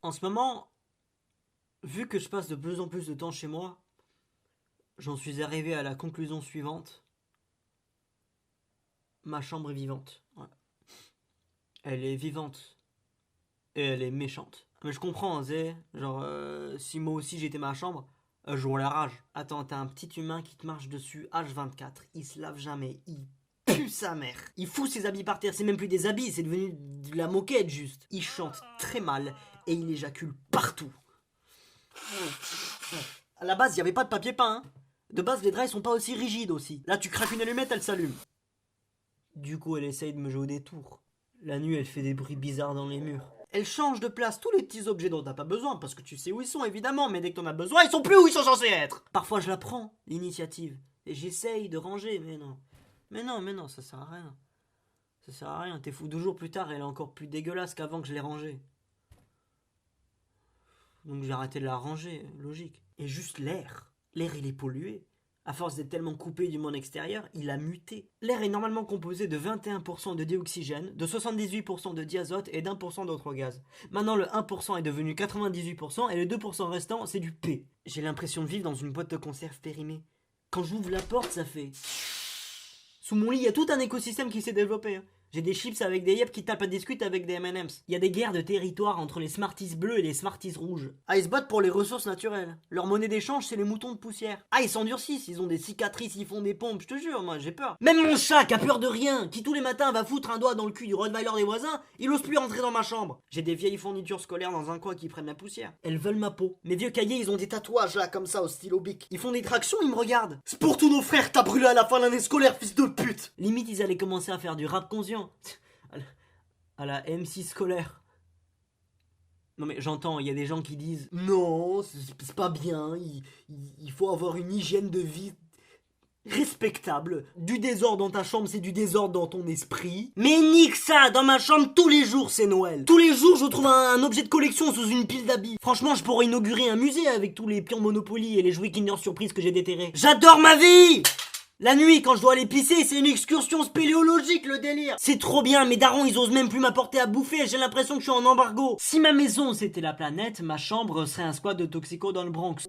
En ce moment, vu que je passe de plus en plus de temps chez moi, j'en suis arrivé à la conclusion suivante. Ma chambre est vivante. Ouais. Elle est vivante. Et elle est méchante. Mais je comprends, hein, c'est genre, si moi aussi j'étais ma chambre, j'aurais la rage. Attends, t'as un petit humain qui te marche dessus H24. Il se lave jamais. Il pue sa mère. Il fout ses habits par terre. C'est même plus des habits, c'est devenu de la moquette juste. Il chante très mal et il éjacule partout. À la base, il n'y avait pas de papier peint. Hein. De base, les draps ils sont pas aussi rigides aussi. Là, tu craques une allumette, elle s'allume. Du coup, elle essaye de me jouer des tours. La nuit, elle fait des bruits bizarres dans les murs. Elle change de place tous les petits objets dont t'as pas besoin, parce que tu sais où ils sont évidemment, mais dès que t'en as besoin, ils sont plus où ils sont censés être. Parfois, je la prends, l'initiative, et j'essaye de ranger, mais non. Mais non, ça sert à rien. Ça sert à rien, t'es fou. 2 jours plus tard, elle est encore plus dégueulasse qu'avant que je l'ai rangée. Donc j'ai arrêté de la ranger, logique. Et juste l'air. L'air, il est pollué. À force d'être tellement coupé du monde extérieur, il a muté. L'air est normalement composé de 21% de dioxygène, de 78% de diazote et d'1% d'autres gaz. Maintenant, le 1% est devenu 98% et le 2% restant, c'est du P. J'ai l'impression de vivre dans une boîte de conserve périmée. Quand j'ouvre la porte, ça fait... Sous mon lit, il y a tout un écosystème qui s'est développé. Hein. J'ai des chips avec des yep qui tapent à discuter avec des M&M's. Il y a des guerres de territoire entre les Smarties bleus et les Smarties rouges. Ah, ils se battent pour les ressources naturelles. Leur monnaie d'échange, c'est les moutons de poussière. Ah, ils s'endurcissent, ils ont des cicatrices, ils font des pompes, je te jure, moi, j'ai peur. Même mon chat, qui a peur de rien, qui tous les matins va foutre un doigt dans le cul du Rottweiler des voisins, il ose plus rentrer dans ma chambre. J'ai des vieilles fournitures scolaires dans un coin qui prennent la poussière. Elles veulent ma peau. Mes vieux cahiers, ils ont des tatouages là, comme ça, au stylo bic. Ils font des tractions, ils me regardent. C'est pour tous nos frères, t'as brûlé à la fin de l'année scolaire, fils de pute. Limite, ils allaient commencer à faire du rap conscient. À la MC scolaire. Non mais j'entends, il y a des gens qui disent non, c'est pas bien, il faut avoir une hygiène de vie respectable. Du désordre dans ta chambre, c'est du désordre dans ton esprit. Mais nique ça, dans ma chambre, tous les jours c'est Noël. Tous les jours je trouve un objet de collection sous une pile d'habits. Franchement, je pourrais inaugurer un musée avec tous les pions Monopoly et les jouets Kinder Surprise que j'ai déterrés. J'adore ma vie! La nuit, quand je dois aller pisser, c'est une excursion spéléologique, le délire. C'est trop bien, mes darons, ils osent même plus m'apporter à bouffer, j'ai l'impression que je suis en embargo. Si ma maison, c'était la planète, ma chambre serait un squat de toxico dans le Bronx.